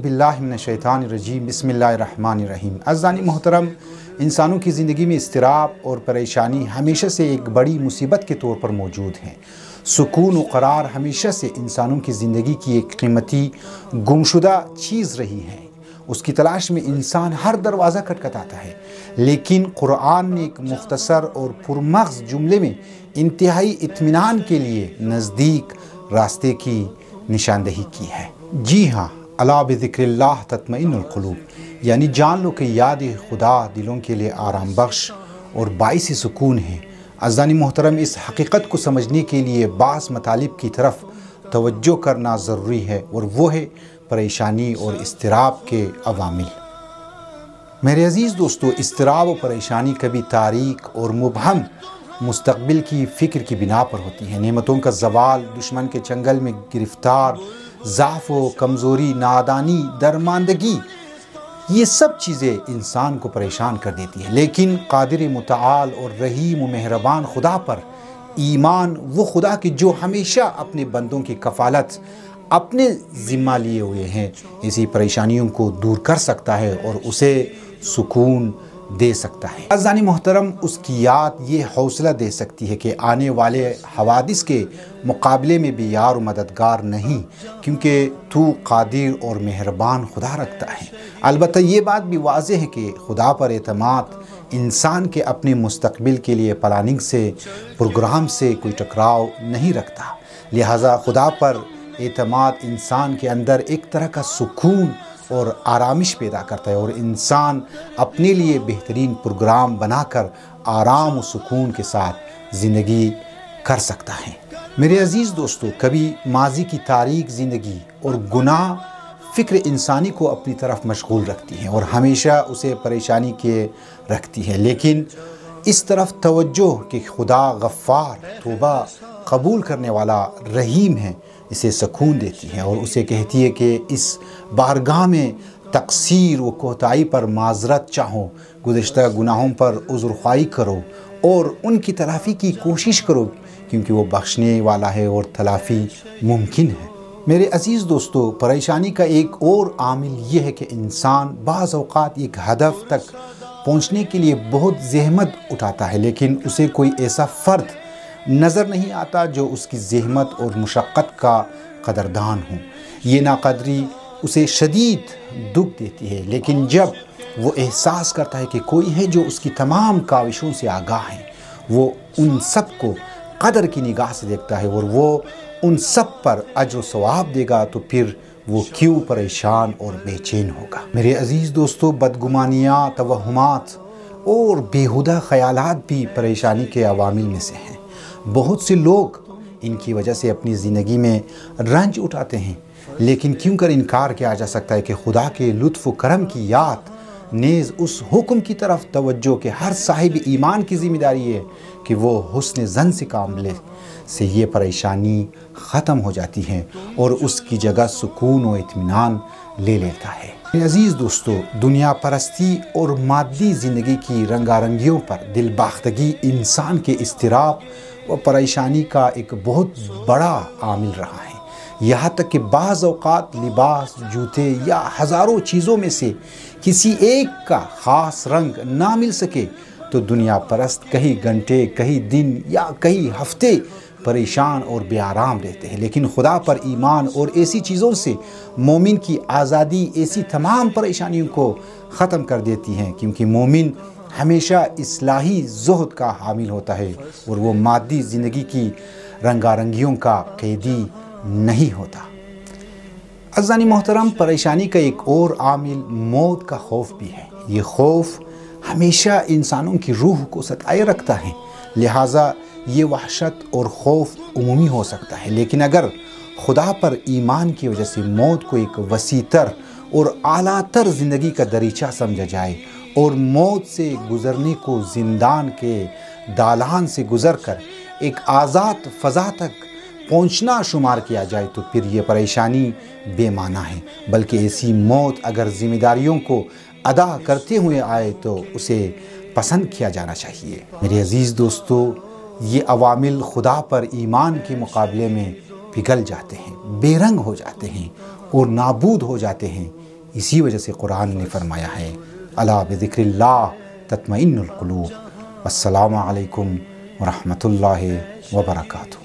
باللہ من الشیطان الرجیم بسم اللہ الرحمن الرحیم۔ عزیزان محترم، انسانوں کی زندگی میں اضطراب اور پریشانی ہمیشہ سے ایک بڑی مصیبت کے طور پر موجود ہیں۔ سکون و قرار ہمیشہ سے انسانوں کی زندگی کی ایک قیمتی گمشدہ چیز رہی ہے۔ اس کی تلاش میں انسان ہر دروازہ کھٹکھٹاتا ہے، لیکن قرآن نے ایک مختصر اور پرمغز جملے میں انتہائی اطمینان کے لیے نزدیک راستے کی نشاندہی کی ہے۔ جی ہاں، الا بذکر اللہ تطمئن القلوب، یعنی جان لو کہ یاد خدا دلوں کے لیے آرام بخش اور باعث سکون ہے۔ عزیزان محترم، اس حقیقت کو سمجھنے کے لیے بعض مطالب کی طرف توجہ کرنا ضروری ہے، اور وہ ہے پریشانی اور اضطراب کے عوامل۔ میرے عزیز دوستو، اضطراب و پریشانی کبھی تاریک اور مبہم مستقبل کی فکر کی بنا پر ہوتی ہیں۔ نعمتوں کا زوال، دشمن کے چنگل میں گرفتار، ضعف و کمزوری، نادانی، درماندگی، یہ سب چیزیں انسان کو پریشان کر دیتی ہیں۔ لیکن قادر متعال اور رحیم و مہربان خدا پر ایمان، وہ خدا کی جو ہمیشہ اپنے بندوں کی کفالت اپنے ذمہ لیے ہوئے ہیں، اسی پریشانیوں کو دور کر سکتا ہے اور اسے سکون دے سکتا ہے۔ عزیزان محترم، اس کی یاد یہ حوصلہ دے سکتی ہے کہ آنے والے حوادث کے مقابلے میں بھی یار و مددگار نہیں، کیونکہ تو قادر اور مہربان خدا رکھتا ہے۔ البتہ یہ بات بھی واضح ہے کہ خدا پر اعتماد انسان کے اپنے مستقبل کے لیے پلاننگ سے، پروگرام سے کوئی ٹکراؤ نہیں رکھتا۔ لہٰذا خدا پر اعتماد انسان کے اندر ایک طرح کا سکون اور آرامش پیدا کرتا ہے، اور انسان اپنے لیے بہترین پروگرام بنا کر آرام و سکون کے ساتھ زندگی کر سکتا ہے۔ میرے عزیز دوستو، کبھی ماضی کی تاریک زندگی اور گناہ فکر انسانی کو اپنی طرف مشغول رکھتی ہیں اور ہمیشہ اسے پریشانی کے رکھتی ہے، لیکن اس طرف توجہ کہ خدا غفار، توبہ قبول کرنے والا رحیم ہے، اسے سکون دیتی ہے اور اسے کہتی ہے کہ اس بارگاہ میں تقصیر و کوتاہی پر معذرت چاہو، گزشتہ گناہوں پر عذر خواہی کرو اور ان کی تلافی کی کوشش کرو، کیونکہ وہ بخشنے والا ہے اور تلافی ممکن ہے۔ میرے عزیز دوستو، پریشانی کا ایک اور عامل یہ ہے کہ انسان بعض اوقات ایک ہدف تک پہنچنے کے لیے بہت زحمت اٹھاتا ہے، لیکن اسے کوئی ایسا فرد نظر نہیں آتا جو اس کی زحمت اور مشقت کا قدردان ہو۔ یہ ناقدری اسے شدید دکھ دیتی ہے، لیکن جب وہ احساس کرتا ہے کہ کوئی ہے جو اس کی تمام کاوشوں سے آگاہ ہے، وہ ان سب کو قدر کی نگاہ سے دیکھتا ہے اور وہ ان سب پر اجر و ثواب دے گا، تو پھر وہ کیوں پریشان اور بے چین ہوگا۔ میرے عزیز دوستو، بدگمانیاں، توہمات اور بیہودہ خیالات بھی پریشانی کے عوامل میں سے ہیں۔ بہت سے لوگ ان کی وجہ سے اپنی زندگی میں رنج اٹھاتے ہیں، لیکن کیوں کر انکار کیا جا سکتا ہے کہ خدا کے لطف و کرم کی یاد نیز اس حکم کی طرف توجہ کہ ہر صاحب ایمان کی ذمہ داری ہے کہ وہ حسن ظن سے کام لے، سے یہ پریشانی ختم ہو جاتی ہے اور اس کی جگہ سکون و اطمینان لے لیتا ہے۔ میرے عزیز دوستو، دنیا پرستی اور مادی زندگی کی رنگارنگیوں پر دل باختگی انسان کے اضطراب و پریشانی کا ایک بہت بڑا عامل رہا ہے۔ یہاں تک کہ بعض اوقات لباس، جوتے یا ہزاروں چیزوں میں سے کسی ایک کا خاص رنگ نہ مل سکے تو دنیا پرست کئی گھنٹے، کئی دن یا کئی ہفتے پریشان اور بے آرام رہتے ہیں، لیکن خدا پر ایمان اور ایسی چیزوں سے مومن کی آزادی ایسی تمام پریشانیوں کو ختم کر دیتی ہیں، کیونکہ مومن ہمیشہ اصلاحی زہد کا حامل ہوتا ہے اور وہ مادی زندگی کی رنگارنگیوں کا قیدی نہیں ہوتا۔ عزیزان محترم، پریشانی کا ایک اور عامل موت کا خوف بھی ہے۔ یہ خوف ہمیشہ انسانوں کی روح کو ستائے رکھتا ہے، لہٰذا یہ وحشت اور خوف عمومی ہو سکتا ہے، لیکن اگر خدا پر ایمان کی وجہ سے موت کو ایک وسیع تر اور اعلیٰ تر زندگی کا دریچہ سمجھا جائے اور موت سے گزرنے کو زندان کے دالان سے گزر کر ایک آزاد فضا تک پہنچنا شمار کیا جائے، تو پھر یہ پریشانی بے معنی ہے، بلکہ ایسی موت اگر ذمہ داریوں کو ادا کرتے ہوئے آئے تو اسے پسند کیا جانا چاہیے۔ میرے عزیز دوستو، یہ عوامل خدا پر ایمان کے مقابلے میں پگھل جاتے ہیں، بے رنگ ہو جاتے ہیں اور نابود ہو جاتے ہیں، اسی وجہ سے قرآن نے فرمایا ہے الا بذکر اللہ تطمئن القلوب۔ السلام علیکم ورحمۃ اللہ وبرکاتہ۔